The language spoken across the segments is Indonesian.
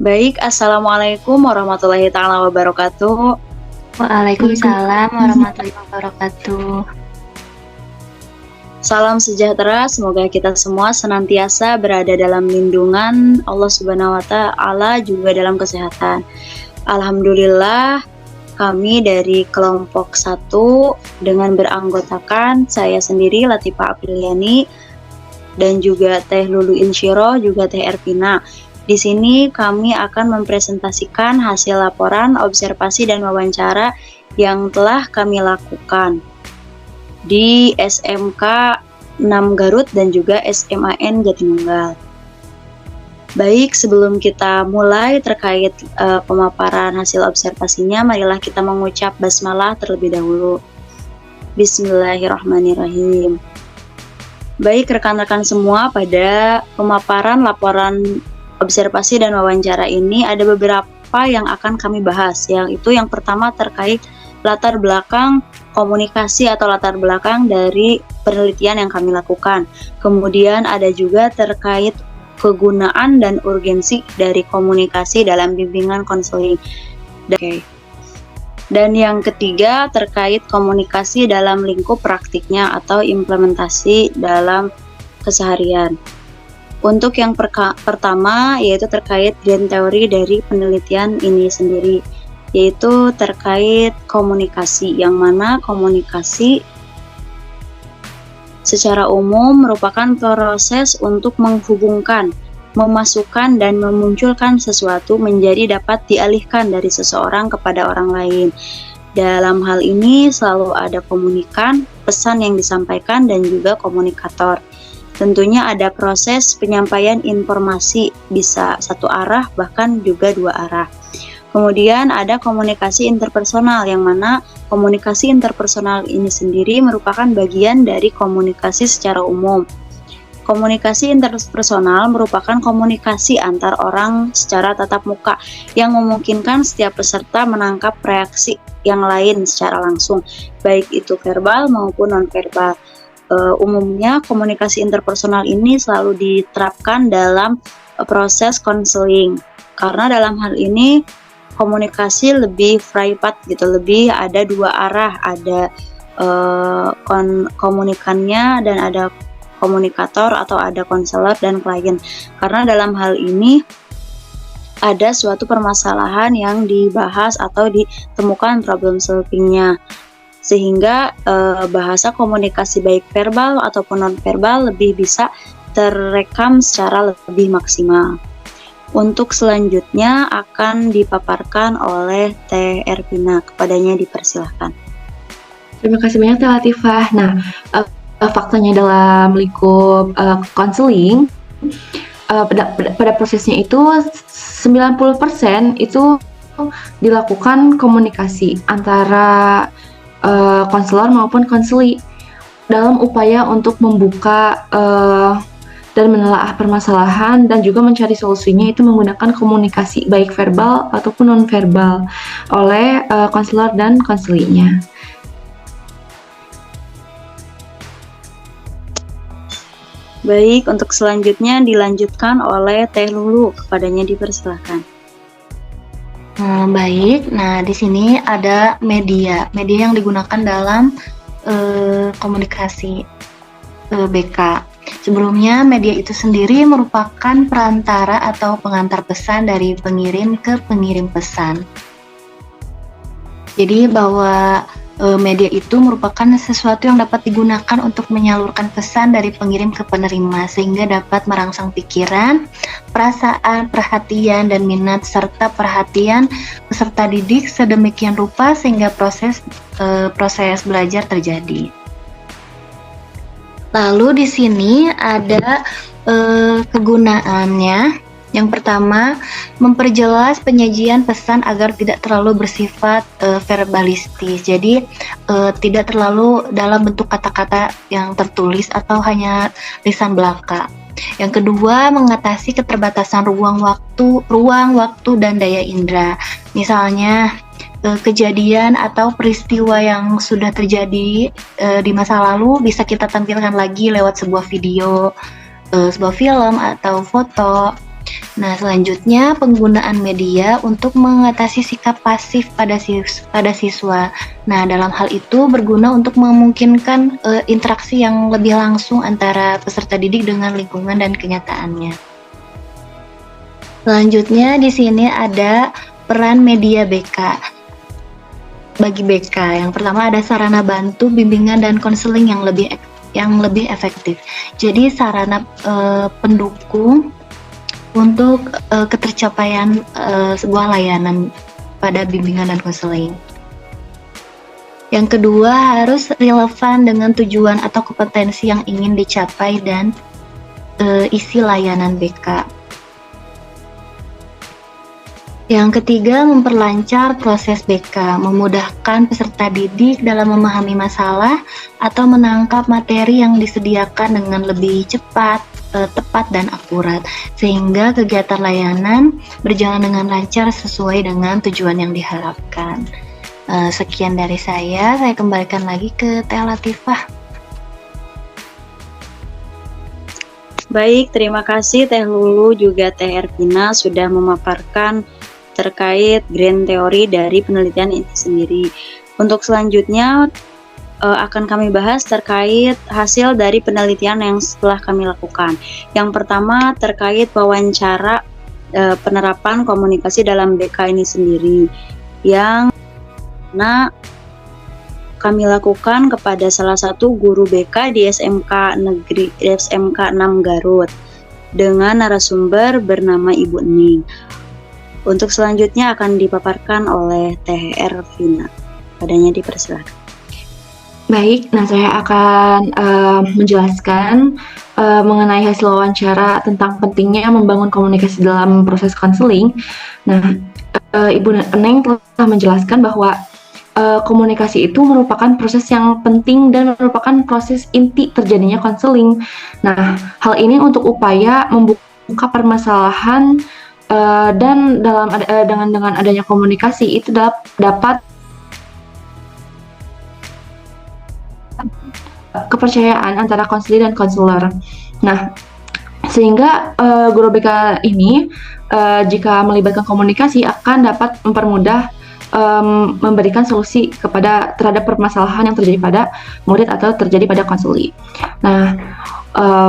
Baik, Assalamualaikum warahmatullahi taala wabarakatuh. Waalaikumsalam warahmatullahi wabarakatuh. Salam sejahtera, semoga kita semua senantiasa berada dalam lindungan Allah Subhanahu wa taala, juga dalam kesehatan. Alhamdulillah, kami dari kelompok 1 dengan beranggotakan saya sendiri Latifah Apriliani dan juga Teh Lulu Insyiro, juga Teh Ervina. Di sini kami akan mempresentasikan hasil laporan, observasi, dan wawancara yang telah kami lakukan di SMK 6 Garut dan juga SMAN Jatinunggal. Baik, sebelum kita mulai terkait pemaparan hasil observasinya, marilah kita mengucap basmalah terlebih dahulu. Bismillahirrahmanirrahim. Baik rekan-rekan semua, pada pemaparan laporan observasi dan wawancara ini ada beberapa yang akan kami bahas. Yang pertama terkait latar belakang komunikasi atau latar belakang dari penelitian yang kami lakukan. Kemudian ada juga terkait kegunaan dan urgensi dari komunikasi dalam bimbingan konseling. Dan yang ketiga terkait komunikasi dalam lingkup praktiknya atau implementasi dalam keseharian. Untuk yang pertama yaitu terkait gen teori dari penelitian ini sendiri, yaitu terkait komunikasi, yang mana komunikasi secara umum merupakan proses untuk menghubungkan, memasukkan, dan memunculkan sesuatu menjadi dapat dialihkan dari seseorang kepada orang lain. Dalam hal ini selalu ada komunikan, pesan yang disampaikan, dan juga komunikator. Tentunya ada proses penyampaian informasi, bisa satu arah bahkan juga dua arah. Kemudian ada komunikasi interpersonal, yang mana komunikasi interpersonal ini sendiri merupakan bagian dari komunikasi secara umum. Komunikasi interpersonal merupakan komunikasi antar orang secara tatap muka yang memungkinkan setiap peserta menangkap reaksi yang lain secara langsung, baik itu verbal maupun non-verbal. Umumnya komunikasi interpersonal ini selalu diterapkan dalam proses konseling, karena dalam hal ini komunikasi lebih privat gitu, lebih ada dua arah, ada komunikannya dan ada komunikator atau ada konselor dan klien. Karena dalam hal ini ada suatu permasalahan yang dibahas atau ditemukan problem solvingnya, sehingga bahasa komunikasi baik verbal ataupun non-verbal lebih bisa terekam secara lebih maksimal. Untuk selanjutnya akan dipaparkan oleh Teh Ervina, kepadanya dipersilahkan. Terima kasih banyak Teh Latifah. Nah, faktanya dalam lingkup konseling, pada prosesnya itu 90% itu dilakukan komunikasi antara konselor maupun konseli dalam upaya untuk membuka dan menelaah permasalahan dan juga mencari solusinya, itu menggunakan komunikasi baik verbal ataupun non-verbal oleh konselor dan konselinya. Baik, untuk selanjutnya dilanjutkan oleh Teh Lulu, kepadanya dipersilahkan. Baik, nah di sini ada media yang digunakan dalam komunikasi BK. Sebelumnya media itu sendiri merupakan perantara atau pengantar pesan dari pengirim ke pengirim pesan. Jadi bahwa media itu merupakan sesuatu yang dapat digunakan untuk menyalurkan pesan dari pengirim ke penerima, sehingga dapat merangsang pikiran, perasaan, perhatian, dan minat serta perhatian peserta didik sedemikian rupa sehingga proses belajar terjadi. Lalu di sini ada kegunaannya. Yang pertama, memperjelas penyajian pesan agar tidak terlalu bersifat verbalistis. Jadi tidak terlalu dalam bentuk kata-kata yang tertulis atau hanya lisan belaka. Yang kedua, mengatasi keterbatasan ruang, waktu, dan daya indera. Misalnya kejadian atau peristiwa yang sudah terjadi di masa lalu bisa kita tampilkan lagi lewat sebuah video, sebuah film atau foto. Nah, selanjutnya penggunaan media untuk mengatasi sikap pasif pada siswa. Nah, dalam hal itu berguna untuk memungkinkan interaksi yang lebih langsung antara peserta didik dengan lingkungan dan kenyataannya. Selanjutnya di sini ada peran media BK. Bagi BK, yang pertama ada sarana bantu, bimbingan dan konseling yang lebih efektif. Jadi sarana pendukung untuk ketercapaian sebuah layanan pada bimbingan dan konseling. Yang kedua, harus relevan dengan tujuan atau kompetensi yang ingin dicapai dan isi layanan BK. Yang ketiga, memperlancar proses BK, memudahkan peserta didik dalam memahami masalah atau menangkap materi yang disediakan dengan lebih cepat, tepat, dan akurat, sehingga kegiatan layanan berjalan dengan lancar sesuai dengan tujuan yang diharapkan. Sekian dari saya kembalikan lagi ke Teh Latifah. Baik, terima kasih Teh Lulu juga Teh Ervina sudah memaparkan terkait grand teori dari penelitian ini sendiri. Untuk selanjutnya akan kami bahas terkait hasil dari penelitian yang setelah kami lakukan. Yang pertama terkait wawancara penerapan komunikasi dalam BK ini sendiri yang kami lakukan kepada salah satu guru BK di SMK 6 Garut dengan narasumber bernama Ibu Ning. Untuk selanjutnya akan dipaparkan oleh Teh Ervina. Padanya dipersilakan. Baik, nah saya akan menjelaskan mengenai hasil wawancara tentang pentingnya membangun komunikasi dalam proses konseling. Nah, Ibu Neng telah menjelaskan bahwa komunikasi itu merupakan proses yang penting dan merupakan proses inti terjadinya konseling. Nah, hal ini untuk upaya membuka permasalahan dan dengan adanya komunikasi itu dapat kepercayaan antara konselor dan konselor. Nah, sehingga guru BK ini jika melibatkan komunikasi akan dapat mempermudah memberikan solusi terhadap permasalahan yang terjadi pada murid atau terjadi pada konseli. Nah,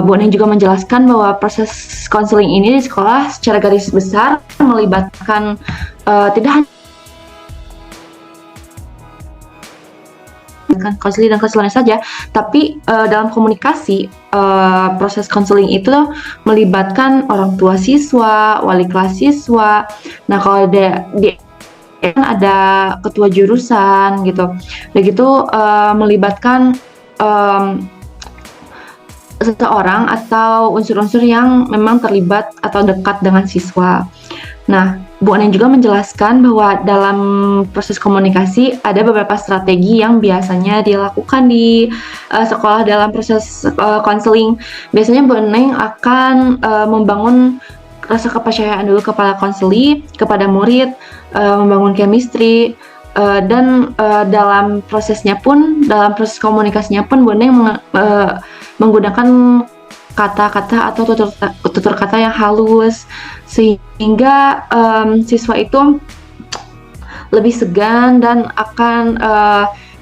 Bu Neng juga menjelaskan bahwa proses konseling ini di sekolah secara garis besar melibatkan tidak hanya konseling dan konselornya saja, tapi dalam komunikasi proses konseling itu melibatkan orang tua siswa, wali kelas siswa. Nah, kalau ada ketua jurusan gitu, begitu melibatkan seseorang atau unsur-unsur yang memang terlibat atau dekat dengan siswa. Nah, Bu Anen juga menjelaskan bahwa dalam proses komunikasi ada beberapa strategi yang biasanya dilakukan di sekolah dalam proses konseling. Biasanya Bu Anen akan membangun rasa kepercayaan dulu kepada konseli, kepada murid, membangun chemistry, dan dalam proses komunikasinya pun Bu Anen menggunakan kata-kata atau tutur kata yang halus sehingga siswa itu lebih segan dan akan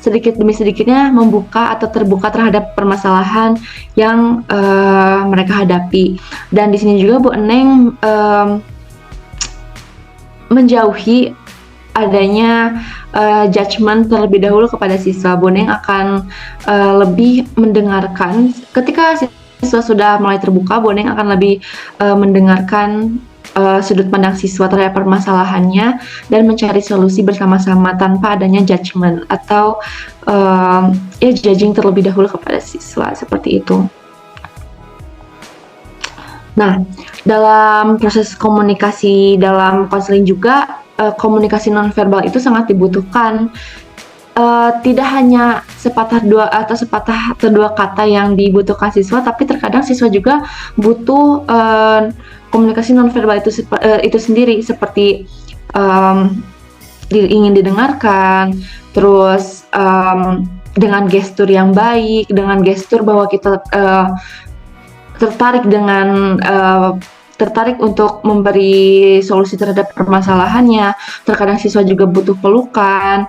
sedikit demi sedikitnya membuka atau terbuka terhadap permasalahan yang mereka hadapi. Dan di sini juga Bu Eneng menjauhi adanya judgement terlebih dahulu kepada siswa. Bu Neng akan lebih mendengarkan ketika siswa sudah mulai terbuka. Bu Neng akan lebih mendengarkan sudut pandang siswa terhadap permasalahannya dan mencari solusi bersama-sama tanpa adanya judgement atau judging terlebih dahulu kepada siswa, seperti itu. Nah, dalam proses komunikasi dalam konseling juga komunikasi nonverbal itu sangat dibutuhkan. Tidak hanya sepatah atau dua kata yang dibutuhkan siswa, tapi terkadang siswa juga butuh komunikasi nonverbal itu sendiri, seperti ingin didengarkan, terus dengan gestur yang baik, dengan gestur bahwa kita tertarik dengan tertarik untuk memberi solusi terhadap permasalahannya. Terkadang siswa juga butuh pelukan,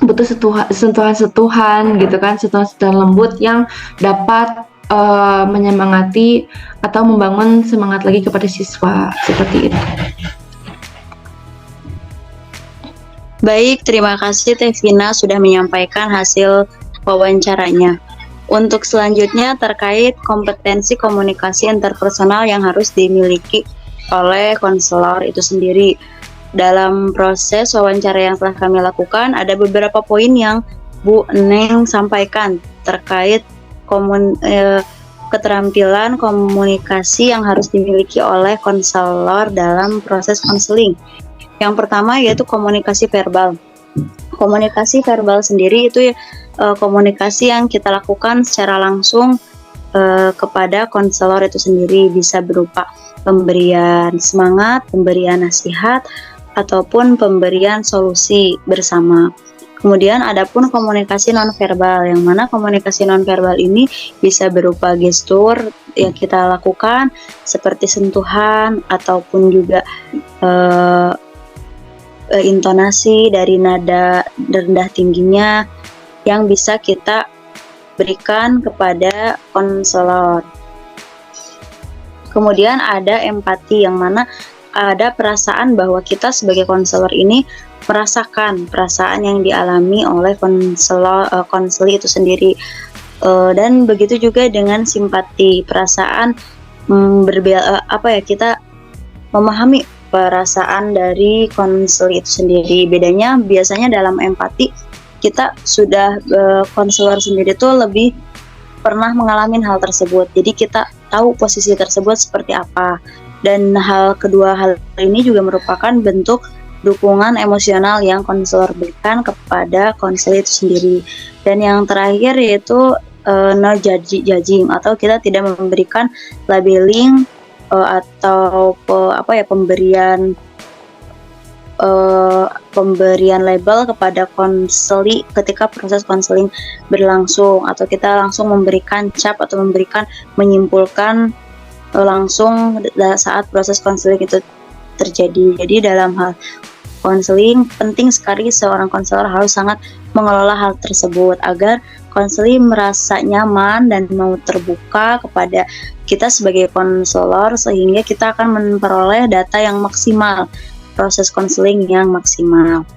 butuh sentuhan-sentuhan gitu kan, sentuhan-sentuhan lembut yang dapat menyemangati atau membangun semangat lagi kepada siswa, seperti itu. Baik, terima kasih Teh Vina sudah menyampaikan hasil wawancaranya. Untuk selanjutnya terkait kompetensi komunikasi interpersonal yang harus dimiliki oleh konselor itu sendiri. Dalam proses wawancara yang telah kami lakukan, ada beberapa poin yang Bu Neng sampaikan terkait keterampilan komunikasi yang harus dimiliki oleh konselor dalam proses konseling. Yang pertama yaitu komunikasi verbal. Komunikasi verbal sendiri itu komunikasi yang kita lakukan secara langsung kepada konselor itu sendiri, bisa berupa pemberian semangat, pemberian nasihat, ataupun pemberian solusi bersama. Kemudian ada pun komunikasi nonverbal, yang mana komunikasi nonverbal ini bisa berupa gestur yang kita lakukan seperti sentuhan ataupun juga intonasi dari nada rendah tingginya yang bisa kita berikan kepada konselor. Kemudian ada empati, yang mana ada perasaan bahwa kita sebagai konselor ini merasakan perasaan yang dialami oleh konseli itu sendiri, dan begitu juga dengan simpati, perasaan kita memahami perasaan dari konseli itu sendiri. Bedanya biasanya dalam empati kita sudah konselor sendiri tuh lebih pernah mengalami hal tersebut, jadi kita tahu posisi tersebut seperti apa. Dan kedua hal ini juga merupakan bentuk dukungan emosional yang konselor berikan kepada konseli itu sendiri. Dan yang terakhir yaitu no judging, atau kita tidak memberikan labeling atau pemberian label kepada konseli ketika proses konseling berlangsung, atau kita langsung memberikan cap atau menyimpulkan langsung saat proses konseling itu terjadi. Jadi dalam hal konseling penting sekali seorang konselor harus sangat mengelola hal tersebut agar konseling merasa nyaman dan mau terbuka kepada kita sebagai konselor, sehingga kita akan memperoleh data yang maksimal, proses konseling yang maksimal.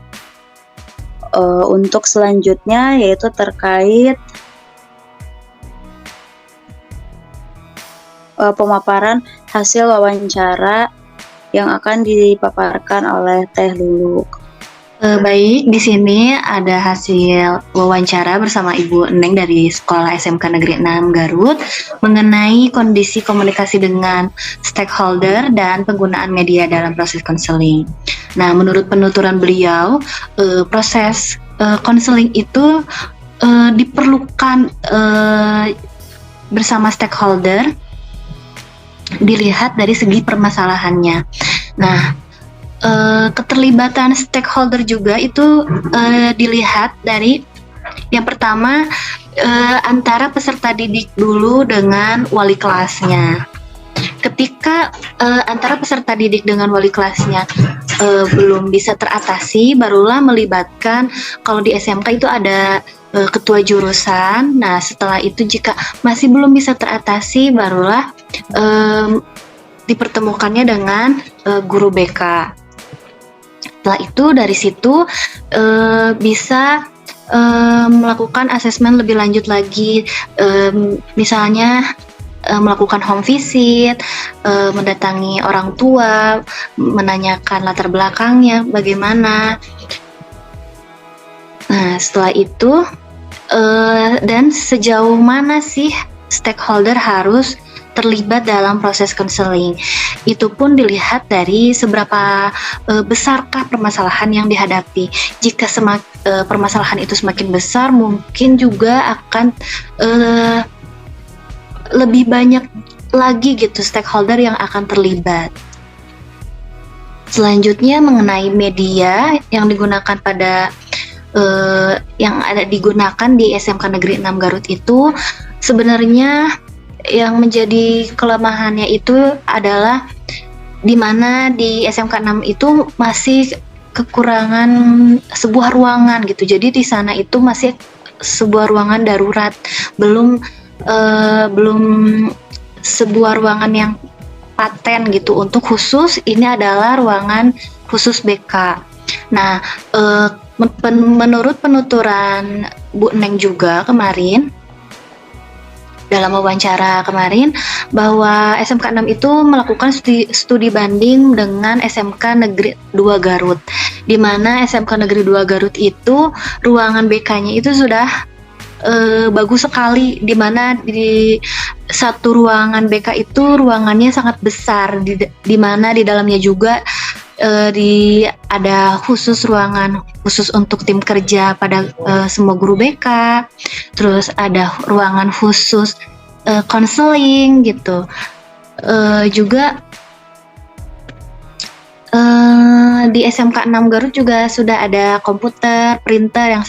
Untuk selanjutnya yaitu terkait pemaparan hasil wawancara yang akan dipaparkan oleh Teh Lulu. Baik, di sini ada hasil wawancara bersama Ibu Neng dari Sekolah SMK Negeri 6 Garut mengenai kondisi komunikasi dengan stakeholder dan penggunaan media dalam proses konseling. Nah, menurut penuturan beliau, proses konseling itu diperlukan bersama stakeholder, dilihat dari segi permasalahannya. Nah, keterlibatan stakeholder juga itu dilihat dari yang pertama antara peserta didik dulu dengan wali kelasnya. Ketika antara peserta didik dengan wali kelasnya belum bisa teratasi, barulah melibatkan, kalau di SMK itu ada ketua jurusan. Nah, setelah itu jika masih belum bisa teratasi, barulah dipertemukannya dengan guru BK. Setelah itu dari situ bisa melakukan asesmen lebih lanjut lagi, misalnya melakukan home visit, mendatangi orang tua, menanyakan latar belakangnya bagaimana. Nah, setelah itu dan sejauh mana sih stakeholder harus terlibat dalam proses konseling. Itu pun dilihat dari seberapa besarkah permasalahan yang dihadapi. Jika permasalahan itu semakin besar, mungkin juga akan lebih banyak lagi gitu stakeholder yang akan terlibat. Selanjutnya mengenai media yang digunakan digunakan di SMK Negeri 6 Garut itu sebenarnya yang menjadi kelemahannya itu adalah di mana di SMK 6 itu masih kekurangan sebuah ruangan gitu. Jadi di sana itu masih sebuah ruangan darurat, belum belum sebuah ruangan yang paten gitu untuk khusus. Ini adalah ruangan khusus BK. Nah, menurut penuturan Bu Neng juga kemarin dalam wawancara kemarin, bahwa SMK 6 itu melakukan studi banding dengan SMK Negeri 2 Garut, di mana SMK Negeri 2 Garut itu ruangan BK-nya itu sudah bagus sekali, di mana di satu ruangan BK itu ruangannya sangat besar, di mana di dalamnya juga ada khusus ruangan khusus untuk tim kerja pada semua guru BK, terus ada ruangan khusus konseling gitu. Juga di SMK 6 Garut juga sudah ada komputer, printer yang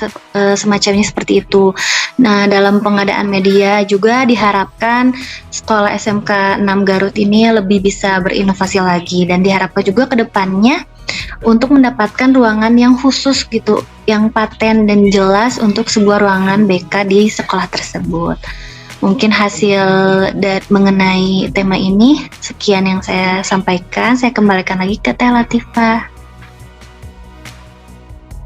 semacamnya seperti itu. Nah, dalam pengadaan media juga diharapkan sekolah SMK 6 Garut ini lebih bisa berinovasi lagi, dan diharapkan juga ke depannya untuk mendapatkan ruangan yang khusus gitu, yang paten dan jelas untuk sebuah ruangan BK di sekolah tersebut. Mungkin hasil mengenai tema ini sekian yang saya sampaikan. Saya kembalikan lagi ke Teh Latifah.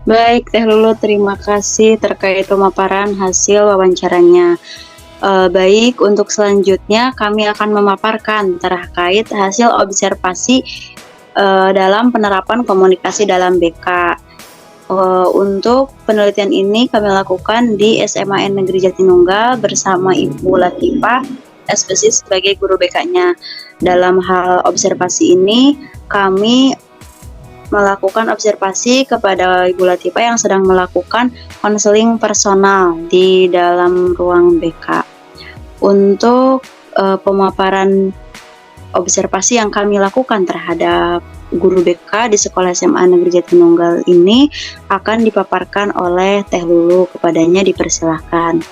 Baik, Teh Lulu, terima kasih terkait pemaparan hasil wawancaranya. Baik, untuk selanjutnya kami akan memaparkan terkait hasil observasi dalam penerapan komunikasi dalam BK. Untuk penelitian ini kami lakukan di SMAN Negeri Jatinunggal bersama Ibu Latifah, spesies sebagai guru BK-nya. Dalam hal observasi ini, kami melakukan observasi kepada Ibu Latifah yang sedang melakukan konseling personal di dalam ruang BK. Untuk pemaparan observasi yang kami lakukan terhadap guru BK di Sekolah SMA Negeri Jatinunggal ini akan dipaparkan oleh Teh Lulu. Kepadanya dipersilahkan.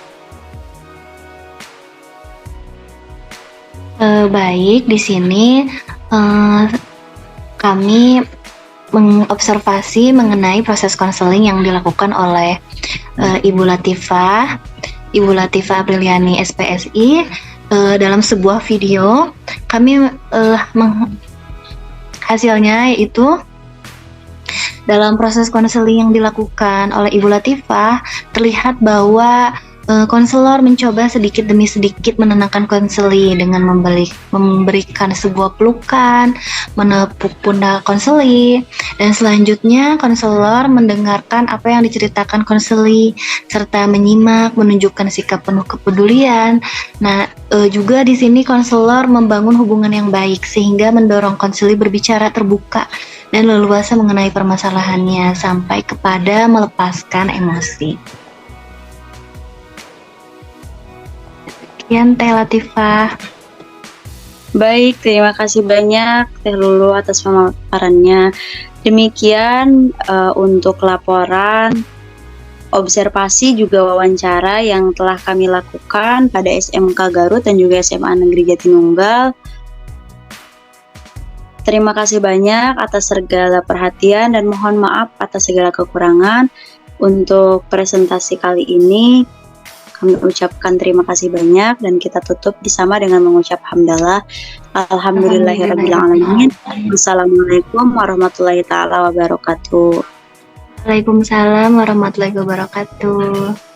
Baik, di sini kami mengobservasi mengenai proses konseling yang dilakukan oleh Ibu Latifah Apriliani SPSI dalam sebuah video. Kami hasilnya yaitu dalam proses konseling yang dilakukan oleh Ibu Latifah, terlihat bahwa konselor mencoba sedikit demi sedikit menenangkan konseli dengan memberikan sebuah pelukan, menepuk pundak konseli, dan selanjutnya konselor mendengarkan apa yang diceritakan konseli serta menyimak, menunjukkan sikap penuh kepedulian. Nah, juga di sini konselor membangun hubungan yang baik sehingga mendorong konseli berbicara terbuka dan leluasa mengenai permasalahannya sampai kepada melepaskan emosi. Sekian Teh Latifah. Baik, terima kasih banyak Teh Lulu atas pemaparannya. Demikian untuk laporan, observasi juga wawancara yang telah kami lakukan pada SMK Garut dan juga SMA Negeri Jatinunggal. Terima kasih banyak atas segala perhatian dan mohon maaf atas segala kekurangan. Untuk presentasi kali ini kami ucapkan terima kasih banyak dan kita tutup bersama dengan mengucap hamdalah. Alhamdulillahirabbil alamin. Wassalamualaikum warahmatullahi taala wabarakatuh. Waalaikumsalam warahmatullahi wabarakatuh.